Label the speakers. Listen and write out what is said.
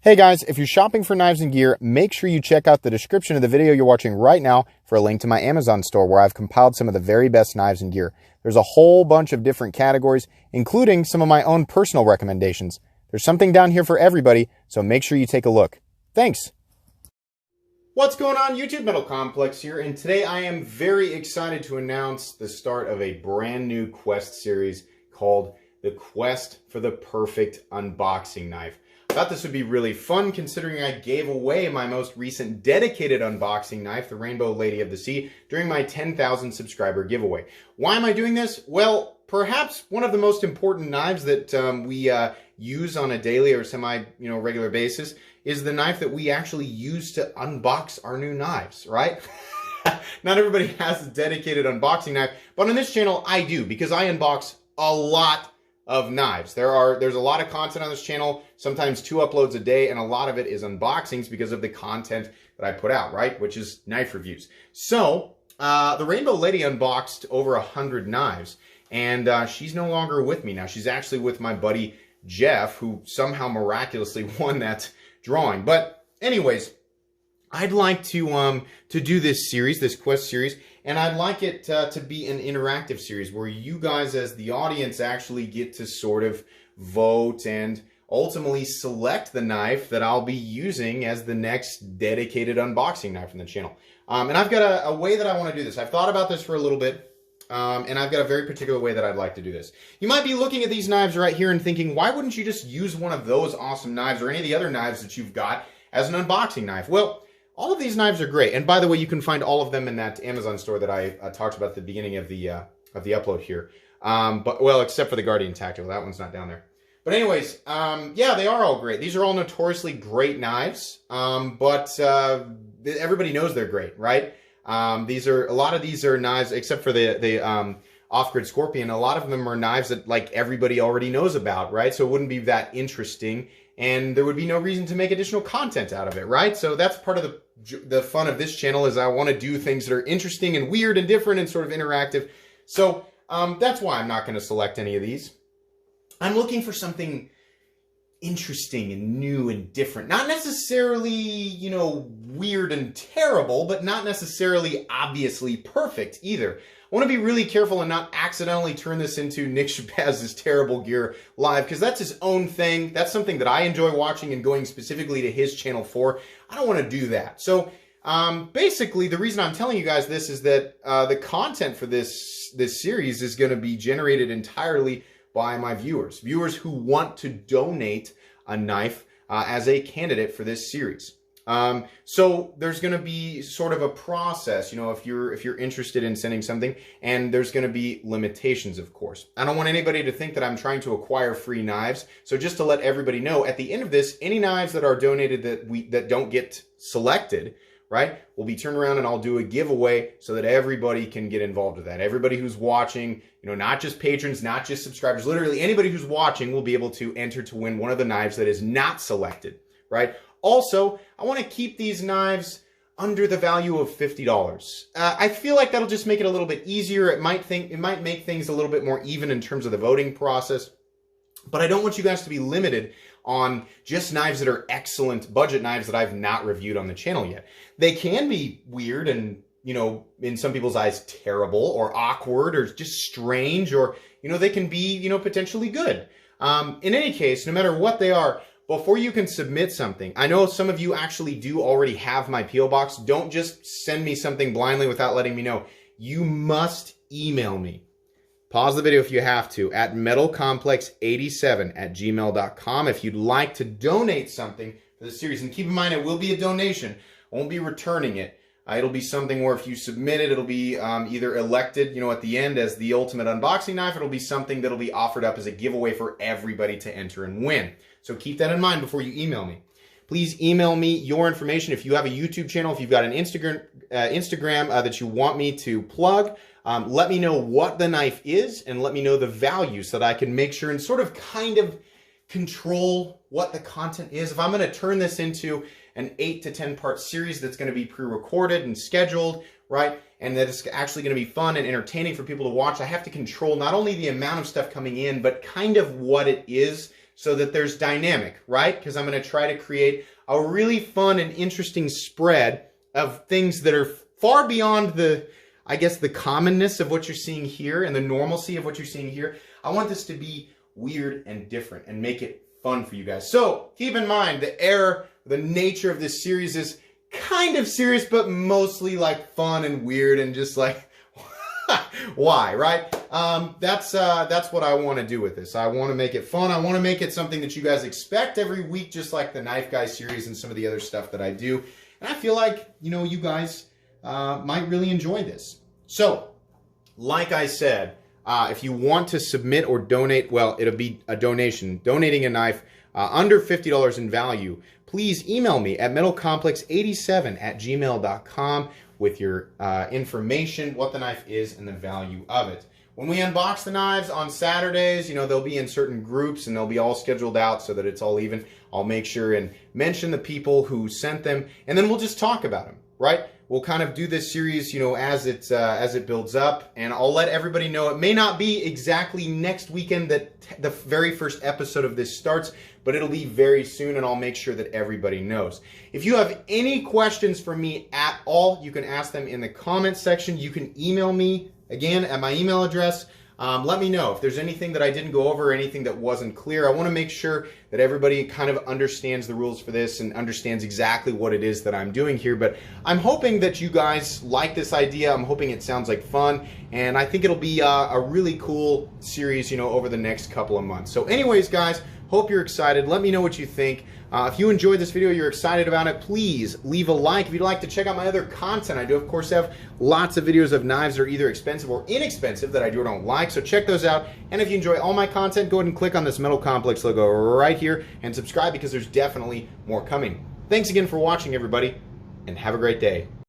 Speaker 1: Hey guys, if you're shopping for knives and gear, make sure you check out the description of the video you're watching right now for a link to my Amazon store where I've compiled some of the very best knives and gear. There's a whole bunch of different categories, including some of my own personal recommendations. There's something down here for everybody, so make sure you take a look. Thanks! What's going on YouTube? Metal Complex here, and today I am very excited to announce the start of a brand new quest series called The Quest for the Perfect Unboxing Knife. I thought this would be really fun considering I gave away my most recent dedicated unboxing knife, the Rainbow Lady of the Sea, during my 10,000 subscriber giveaway. Why am I doing this? Well, perhaps one of the most important knives that we use on a daily or regular basis is the knife that we actually use to unbox our new knives, right? Not everybody has a dedicated unboxing knife, but on this channel I do because I unbox a lot of knives. There's a lot of content on this channel, sometimes 2 uploads a day, and a lot of it is unboxings because of the content that I put out, right? Which is knife reviews. So, the Rainbow Lady unboxed over 100 knives, and she's no longer with me now. She's actually with my buddy Jeff, who somehow miraculously won that drawing. But anyways, I'd like to do this series, this quest series, and I'd like it to be an interactive series where you guys as the audience actually get to sort of vote and ultimately select the knife that I'll be using as the next dedicated unboxing knife on the channel. And I've got a way that I want to do this. I've thought about this for a little bit, and I've got a very particular way that I'd like to do this. You might be looking at these knives right here and thinking, why wouldn't you just use one of those awesome knives or any of the other knives that you've got as an unboxing knife? Well, all of these knives are great, and by the way, you can find all of them in that Amazon store that I talked about at the beginning of the upload here. Well, except for the Guardian Tactical, that one's not down there. But anyways, yeah, they are all great. These are all notoriously great knives, but everybody knows they're great, right? A lot of these are knives, except for the Off-Grid Scorpion. A lot of them are knives that like everybody already knows about, right? So it wouldn't be that interesting, and there would be no reason to make additional content out of it, right? So that's part of the fun of this channel, is I want to do things that are interesting and weird and different and sort of interactive. So that's why I'm not going to select any of these. I'm looking for something interesting and new and different. Not necessarily, weird and terrible, but not necessarily obviously perfect either. I want to be really careful and not accidentally turn this into Nick Shabazz's Terrible Gear Live, because that's his own thing. That's something that I enjoy watching and going specifically to his channel for. I don't want to do that. So basically, the reason I'm telling you guys this is that the content for this series is going to be generated entirely by my viewers who want to donate a knife as a candidate for this series. So there's going to be sort of a process, if you're interested in sending something, and there's going to be limitations, of course. I don't want anybody to think that I'm trying to acquire free knives. So just to let everybody know, at the end of this, any knives that are donated that don't get selected, right, will be turned around and I'll do a giveaway so that everybody can get involved with that. Everybody who's watching, not just patrons, not just subscribers, literally anybody who's watching will be able to enter to win one of the knives that is not selected, right? Also, I want to keep these knives under the value of $50. I feel like that'll just make it a little bit easier. It might make things a little bit more even in terms of the voting process. But I don't want you guys to be limited on just knives that are excellent budget knives that I've not reviewed on the channel yet. They can be weird and, in some people's eyes, terrible or awkward or just strange, or, they can be, potentially good. In any case, no matter what they are, before you can submit something, I know some of you actually do already have my P.O. box. Don't just send me something blindly without letting me know. You must email me. Pause the video if you have to, at metalcomplex87@gmail.com if you'd like to donate something for the series. And keep in mind, it will be a donation. I won't be returning it. It'll be something where if you submit it, it'll be either elected, at the end as the ultimate unboxing knife. It'll be something that'll be offered up as a giveaway for everybody to enter and win. So keep that in mind before you email me. Please email me your information. If you have a YouTube channel, if you've got an Instagram that you want me to plug, let me know what the knife is and let me know the value so that I can make sure and sort of kind of control what the content is. If I'm going to turn this into an 8 to 10 part series that's going to be pre-recorded and scheduled, right, and that it's actually going to be fun and entertaining for people to watch, I have to control not only the amount of stuff coming in, but kind of what it is, so that there's dynamic, right? Because I'm going to try to create a really fun and interesting spread of things that are far beyond the, I guess, the commonness of what you're seeing here and the normalcy of what you're seeing here. I want this to be weird and different and make it fun for you guys. So keep in mind the nature of this series is kind of serious, but mostly like fun and weird and just like, why, right? That's what I want to do with this. I want to make it fun. I want to make it something that you guys expect every week, just like the Knife Guy series and some of the other stuff that I do. And I feel like, you know, you guys might really enjoy this. So, like I said, if you want to submit or donate, well, it'll be a donation, donating a knife under $50 in value, please email me at metalcomplex87@gmail.com with your information, what the knife is, and the value of it. When we unbox the knives on Saturdays, you know, they'll be in certain groups and they'll be all scheduled out so that it's all even. I'll make sure and mention the people who sent them, and then we'll just talk about them, right? We'll kind of do this series, you know, as it builds up, and I'll let everybody know. It may not be exactly next weekend that the very first episode of this starts, but it'll be very soon, and I'll make sure that everybody knows. If you have any questions for me at all, you can ask them in the comments section. You can email me, again, at my email address. Let me know if there's anything that I didn't go over, anything that wasn't clear. I want to make sure that everybody kind of understands the rules for this and understands exactly what it is that I'm doing here. But I'm hoping that you guys like this idea. I'm hoping it sounds like fun, and I think it'll be a really cool series, you know, over the next couple of months. So anyways, guys, hope you're excited. Let me know what you think. If you enjoyed this video, you're excited about it, please leave a like. If you'd like to check out my other content, I do, of course, have lots of videos of knives that are either expensive or inexpensive that I do or don't like, so check those out. And if you enjoy all my content, go ahead and click on this Metal Complex logo right here and subscribe, because there's definitely more coming. Thanks again for watching, everybody, and have a great day.